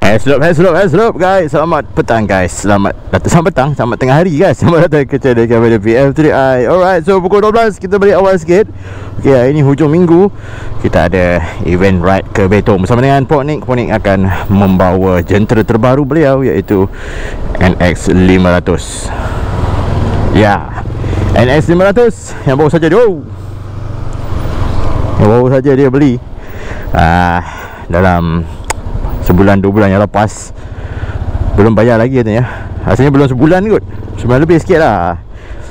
Hello guys, selamat petang guys. Selamat petang, selamat tengah hari guys. Selamat datang ke channel kami PF3i. Alright, so pukul 12 kita balik awal sikit. Okay, hari ni hujung minggu. Kita ada event ride ke Betong bersama dengan Pok Nick. Pok Nick akan membawa jentera terbaru beliau, iaitu NX 500. Ya, NX 500 yang baru saja dia beli dalam sebulan 2 bulan yang lepas. Belum bayar lagi katanya. Rasanya belum sebulan kot, sebulan lebih sikit lah.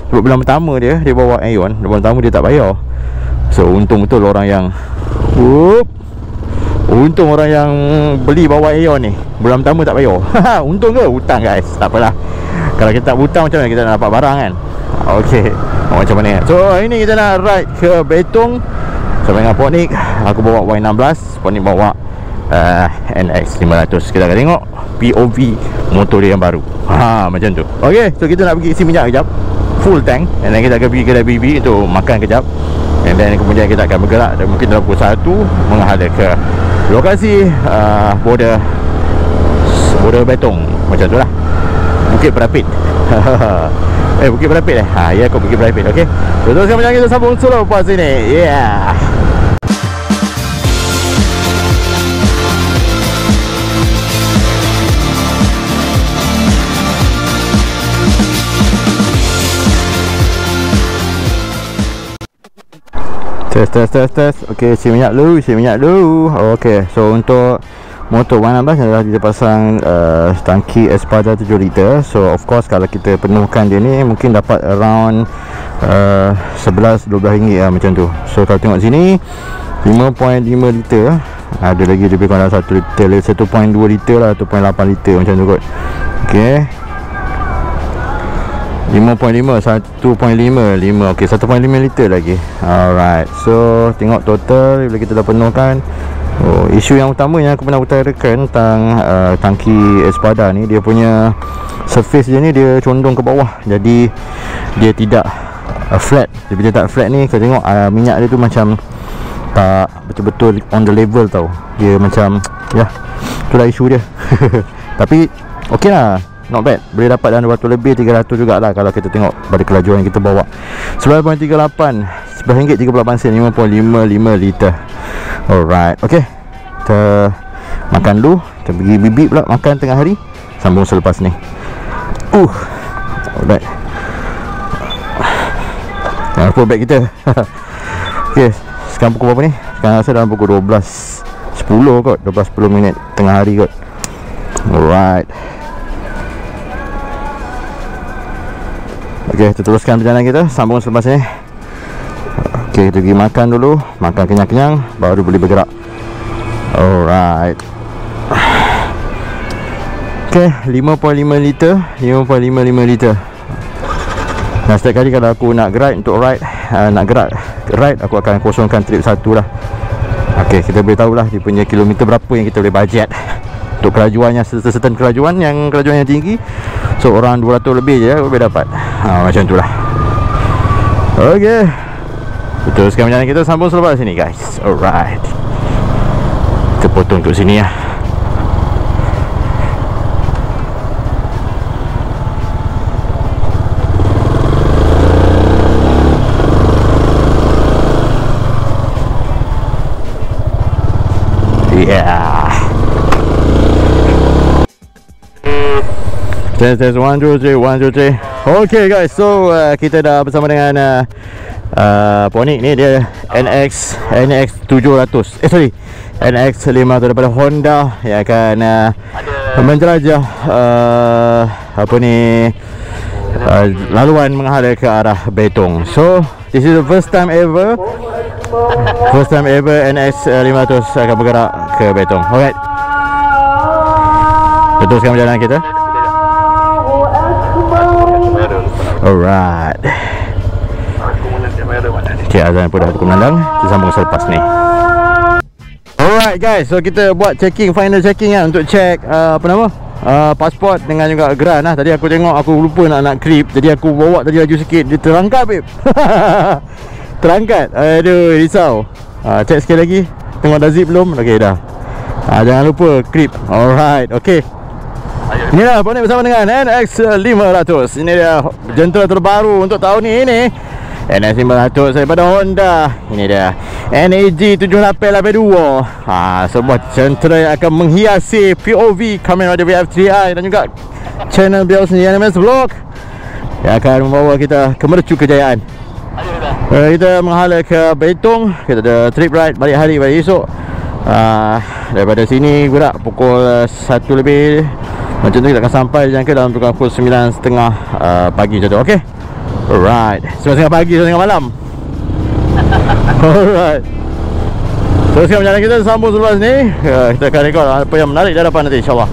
Sebab bulan pertama dia bawa Aeon, bulan pertama dia tak bayar. So untung betul orang yang untung orang yang beli bawa Aeon ni bulan pertama tak bayar. Untung ke? Hutang guys, tak apalah. Kalau kita tak hutang, macam mana kita nak dapat barang kan? Okay, macam mana? So hari ni kita nak ride ke Betong sama dengan Pok Nick. Aku bawa Y16, Pok Nick bawa NX 500. Kita akan tengok POV motor dia yang baru. Macam tu. Okay, so kita nak pergi isi minyak kejap, full tank, and then kita akan pergi kedai BB untuk makan kejap, and then kemudian kita akan bergerak dan mungkin dalam pukul 1 menghadap ke lokasi border Betong. Macam tu lah, Bukit Berapit. Bukit Berapit ya, kau Bukit Berapit. Okay, so teruskan macam kita sambung solo pas sini. Yeah. Test. Okay, isi minyak dulu. Okay, so untuk motor Y16 adalah kita pasang tangki Espada 7 liter. So of course kalau kita penuhkan dia ni mungkin dapat around 11-12 ringgit lah, macam tu. So kalau tengok sini 5.5 liter, ada lagi lebih kurang 1 liter, 1.2 liter lah, 1.8 liter macam tu kot. Okay, 5.5, 1.5, okay, 1.5 liter lagi. Alright, so tengok total bila kita dah penuhkan. Isu yang utama yang aku pernah utarakan tentang tangki Espada ni, dia punya surface dia ni dia condong ke bawah, jadi dia tidak flat. Dia bila tak flat ni, kau tengok minyak dia tu macam tak betul-betul on the level tau. Dia macam, ya, itulah isu dia. Tapi okay lah, not bad. Boleh dapat dalam 200 lebih, 300 jugalah kalau kita tengok pada kelajuan yang kita bawa. 9.38, RM11.38, 5.55 liter. Alright, okay, kita makan dulu. Kita pergi bibik pula makan tengah hari. Sambung selepas ni. Alright, jangan lupa beg kita. Okay, sekarang pukul berapa ni? Sekarang rasa dalam pukul 12.10 kot, 12.10 minit tengah hari kot. Alright, okay, kita teruskan perjalanan kita. Sambung selepas ni. Okay, kita pergi makan dulu, makan kenyang-kenyang, baru boleh bergerak. Alright. Okay, 5.5 liter, 5.55 liter. Dan setiap kali kalau aku nak ride untuk ride, aku akan kosongkan trip 1 lah. Okay, kita boleh tahulah dia punya kilometer berapa yang kita boleh bajet untuk kelajuan yang certain kelajuan yang tinggi. So orang 200 lebih je boleh dapat. Macam tu lah. Okay, teruskan perjalanan kita, sambung selepas sini guys. Alright, kita potong kat sini lah. Yeah. Test 1, 2, 3. Okay guys, so kita dah bersama dengan Pok Nick ni. Dia NX 700, NX 500 daripada Honda yang akan menjelajah laluan menghadap ke arah Betong. So this is the first time ever NX 500 akan bergerak ke Betong. Alright, teruskan perjalanan kita. Alright, okay, azan pun dah pukul menandang. Kita sambung selepas ni. Alright guys, so kita buat final checking kan, untuk check pasport dengan juga geran lah. Tadi aku tengok, aku lupa nak clip, jadi aku bawa tadi laju sikit, dia terangkat babe. Terangkat, aduh risau. Check sekali lagi, tengok dah zip belum. Okay dah, Jangan lupa klip. Alright, okay. Inilah Bonik bersama dengan NX500. Ini dia jentera terbaru untuk tahun ini. NX500 daripada Honda. Ini dia NAG 7882. Sebuah jentera yang akan menghiasi POV Kamen Rider VF3i dan juga channel beliau sendiri NMS Vlog, yang akan membawa kita ke mercu kejayaan. Kita menghala ke Betong. Kita ada trip ride balik hari, balik esok. Daripada sini gerak pukul 1 lebih. Macam tu kita akan sampai jangka dalam pukul 9.30 pagi macam tu. Okay. Alright. 9.30 pagi, 9.30 malam. Alright. Teruskan perjalanan kita, sambung selepas ni. Kita akan rekod apa yang menarik di hadapan nanti, insyaAllah.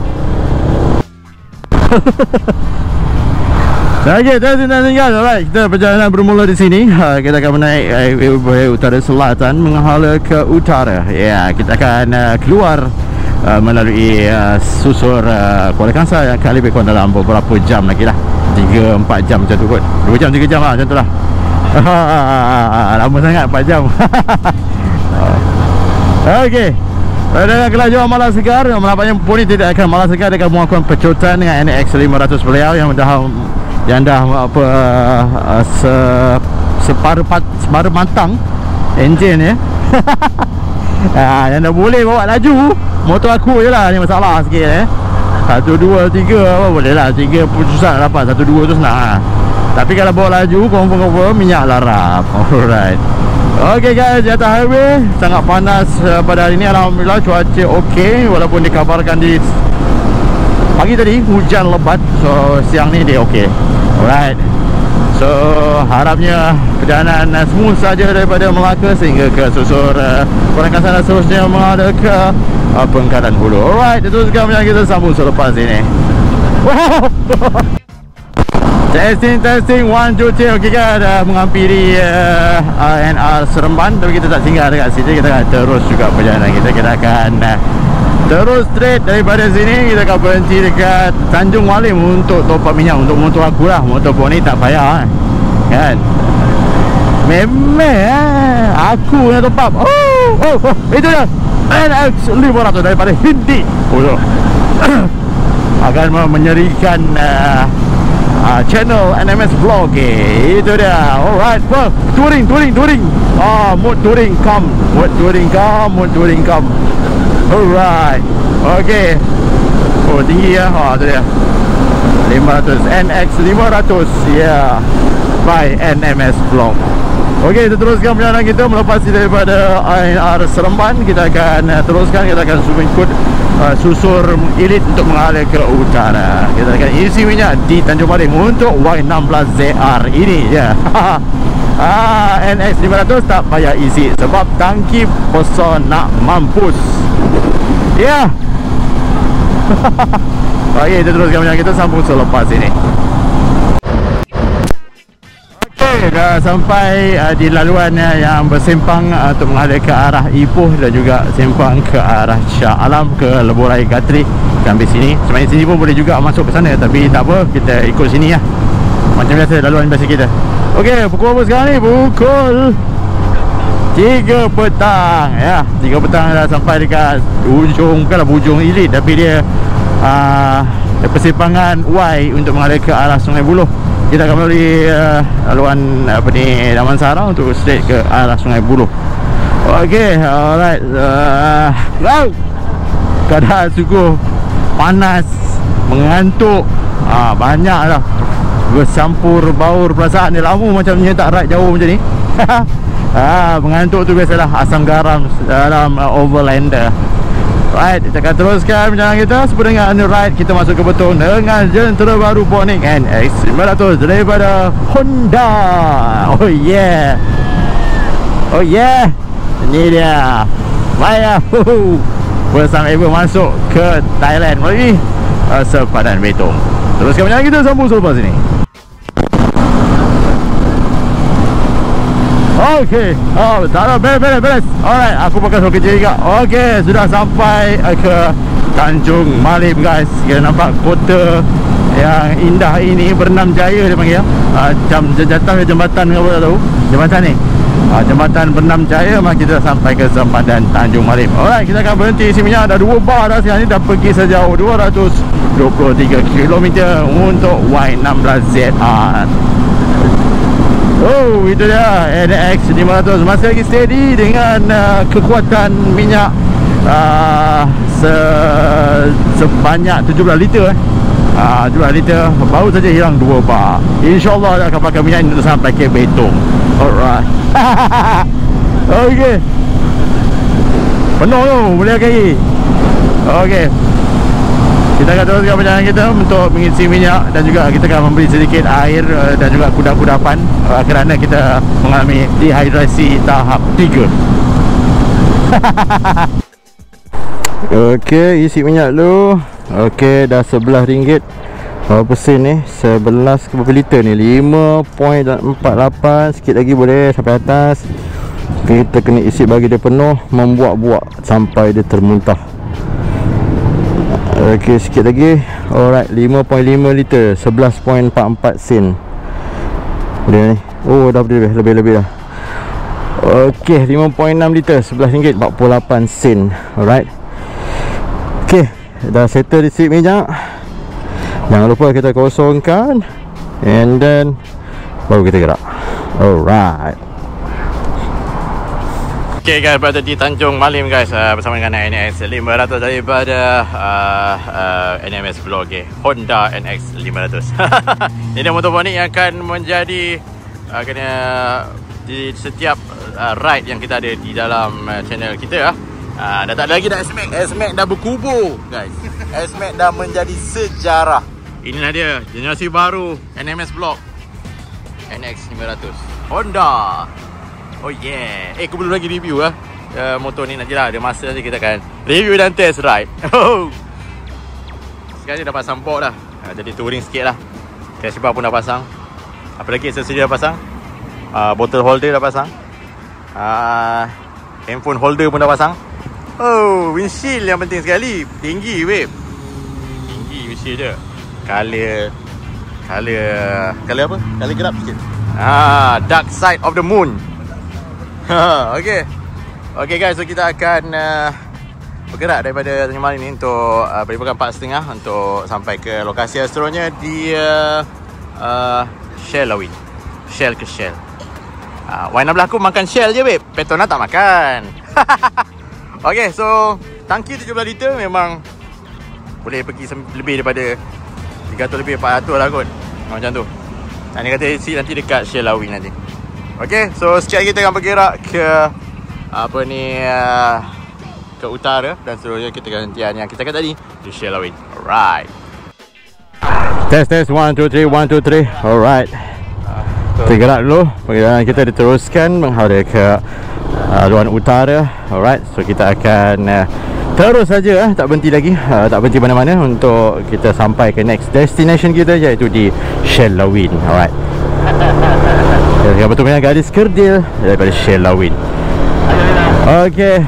Okay, tinggal. Alright, kita perjalanan bermula di sini. Kita akan menaik highway utara selatan menghala ke utara. Ya, kita akan keluar melalui susur Kuala Kangsar yang akan lebih kurang dalam beberapa jam lagi lah. 3-4 jam macam tu kot. 2 jam 3 jam lah macam tu lah. Lama sangat 4 jam. Okay, dengan kelajuan malas segar, nampaknya Pony tidak akan malas segar. Dia akan melakukan pecotan dengan NX500 beliau yang dah separuh matang enjin ya. Yang dah boleh bawa laju. Motor aku je lah ni masalah sikit 1, 2, 3 apa boleh lah. 3 pun susah nak dapat. 1, 2 tu senang lah. Tapi kalau bawa laju confirm minyak larap. Alright. Okay guys, di atas highway sangat panas pada hari ni. Alhamdulillah cuaca ok, walaupun dikabarkan di pagi tadi hujan lebat. So siang ni dia ok. Alright. So harapnya perjalanan smooth saja daripada Melaka sehingga ke susur Kuala Kangsar dan seterusnya menghadap ke Pengkalan Hulu. Alright, teruskan perjalanan kita, sambung selepas ini. Wow. Testing 1, 2, 3. Okay, kita dah menghampiri NR Seremban, tapi kita tak singgah dekat sini. Kita akan terus juga perjalanan kita. Kita akan terus straight daripada sini. Kita akan berhenti dekat Tanjung Walim untuk top up minyak untuk motor aku lah. Motor Pony tak payah kan. Memang aku yang top up. Itu dia NX500 daripada Hindi. Akan menyerikan channel NMS Vlog. Itu dia. Alright, touring. Mood touring come. Alright. Okay. Tinggi ya. Tu dia 500 NX500. Yeah, by NMS Vlog. Okay, kita teruskan perjalanan kita. Melepas daripada INR Seremban, kita akan teruskan. Kita akan ikut susur Elite untuk mengalir ke utara. Kita akan isi minyak di Tanjung Malim untuk Y16ZR ini ya. NX500 tak payah isi sebab tangki kosong nak mampus. Ya. Okay, kita teruskan perjalanan kita, sambung selepas ini. Dah sampai di laluan yang bersempang untuk mengalir ke arah Ipoh dan juga sempang ke arah Shah Alam ke Lebuh Raya Gatri. Kita ambil sini. Sebenarnya sini pun boleh juga masuk ke sana, tapi tak apa, kita ikut sini lah. Macam biasa, laluan biasa kita. Okey, pukul apa sekarang ni? Pukul 3 petang ya. 3 petang dah sampai dekat ujung, bukanlah ujung Elite, tapi dia persimpangan Y untuk mengalir ke arah Sungai Buloh. Kita akan melalui laluan Damansara untuk straight ke arah Sungai Buloh. Okey, alright. Keadaan sungguh panas, mengantuk, banyak lah bercampur baur perasaan ni. Lama macam ni tak ride jauh macam ni. Mengantuk tu biasalah asam garam dalam overlander. Right, kita akan teruskan perjalanan kita. Sebelum dengan ride, kita masuk ke Betong dengan jentera baru Pony NX500 daripada Honda. Oh yeah. Ini dia. Maya. Bersama Ever masuk ke Thailand melalui sepadan Betong. Teruskan perjalanan kita, sambung selepas ini. Okey. Tak ada, beres. Alright, aku pakai soal kerja juga. Okey, sudah sampai ke Tanjung Malim guys. Kita nampak kota yang indah ini, Bernam Jaya dia panggil. Jambatan apa tak tahu. Jambatan ni. Jambatan Bernam Jaya, maka kita sampai ke sempadan Tanjung Malim. Alright, kita akan berhenti isi minyak. Dah 2 bar dah sekarang ni, dah pergi sejauh 223 km untuk Y16ZR. Oh, itu dia NX 500 masih lagi steady dengan kekuatan minyak sebanyak 17 liter 17 liter, baru saja hilang 2 bar. InsyaAllah dia akan pakai minyak ini untuk sampai ke Betong. Alright. Okay, penuh tu, boleh lagi. Okay, kita akan teruskan perjalanan kita untuk mengisi minyak, dan juga kita akan memberi sedikit air dan juga kudapan kerana kita mengalami dehidrasi tahap 3. Okey, isi minyak dulu. Okey, dah RM11. Berapa sen ni? 11 berapa liter ni? 5.48. Sikit lagi boleh sampai atas. Kita kena isi bagi dia penuh, membuak-buak sampai dia termuntah. Okey, sikit lagi. Alright, 5.5 liter, 11.44 sen. Boleh ni. Oh, dah lebih dah. Okey, 5.6 liter, RM11.48. Alright. Okey, dah settle isi minyak. Jangan lupa kita kosongkan, and then baru kita gerak. Alright. Okay guys, berada di Tanjung Malim guys, bersama dengan NX 500 daripada NMS Blog, Honda NX 500. Ini dia motor ni yang akan menjadi kena di setiap ride yang kita ada di dalam channel kita. Dah tak ada lagi dah S-Max. S-Max dah berkubur guys. S-Max dah menjadi sejarah. Inilah dia, generasi baru NMS Blog NX 500 Honda. Oh yeah. Aku belum lagi review motor ni, nantilah ada masa nanti kita akan review dan test ride. Sekarang ni dah pasang port dah, jadi touring sikit lah. Cash bar pun dah pasang. Apa lagi aksesori dah pasang, bottle holder dah pasang, handphone holder pun dah pasang. Oh, windshield yang penting sekali. Tinggi weh, tinggi windshield dia. Color apa? Color gelap sikit. Dark side of the moon. Okay guys, so kita akan bergerak daripada Tanjung Malim ni untuk beribakan 4.5 untuk sampai ke lokasi seterusnya di Shell Lawin. Shell ke Shell. Y16 aku makan Shell je babe, Petronas tak makan. Okay, so tangki 17 liter memang boleh pergi lebih daripada 300 lebih, 400 lah kot, macam tu. Ni kata isi nanti dekat Shell Lawin nanti. Okay, so sekejap lagi kita akan bergerak ke ke utara, dan seterusnya kita akan hentian yang kita kata tadi di Shell Lawin. Alright. Test 1 2 3 1 2 3. Alright. Kita gerak dulu. Perjalanan kita diteruskan menghadap ke luar utara. Alright. So kita akan terus saja, tak berhenti lagi, tak berhenti mana-mana untuk kita sampai ke next destination kita, iaitu di Shell Lawin. Alright. Yang betul punya gadis kerdil daripada Shell Lawin. Okey,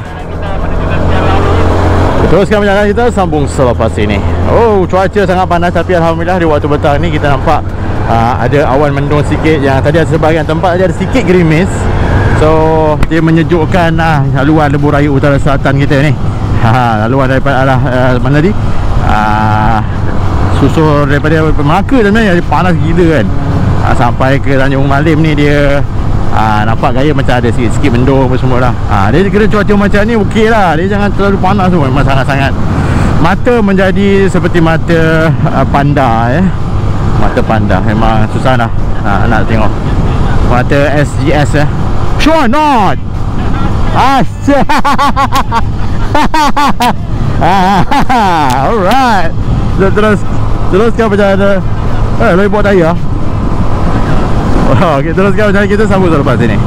teruskan perjalanan kita, sambung selepas ini. Oh, cuaca sangat panas, tapi Alhamdulillah di waktu petang ni kita nampak ada awan mendung sikit. Yang tadi ada sebahagian tempat ada sikit gerimis. So dia menyejukkan laluan lebuh raya utara selatan kita ni. Laluan daripada arah mana tadi, susul daripada Melaka sebenarnya, panas gila kan. Sampai ke Tanjung Malim ni dia nampak gaya macam ada sikit-sikit mendung apa semua lah. Dia kira cuaca macam ni okey lah, dia jangan terlalu panas tu. Memang sangat-sangat, mata menjadi seperti mata panda mata panda. Memang susah lah nak tengok mata SGS sure not. Alright, teruskan perjalanan. Lagi buat daya. Okay, teruskan perjalanan kita, sambung selepas ini.